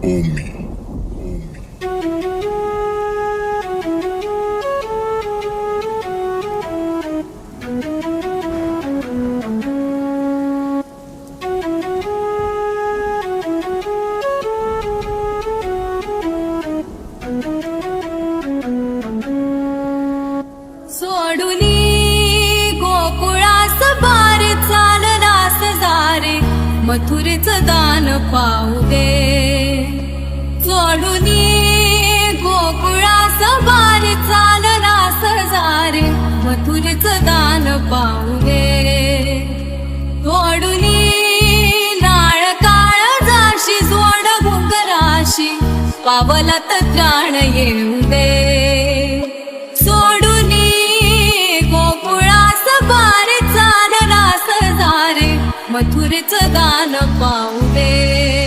ओमी. सोडुनी गोकुळास बार चाललास जारे मथुरेचं दान पाहू दे. सोडुनी गोकुळास बार चाललास जारे मथुरेचं दान पाहू दे. सोडुनी नाळ काळ जाशी जोड घुंगराशी पावलात त्राण येऊ दे. सोडुनी गोकुळास बार चाललास जारे मथुरेचं दान पाहू दे.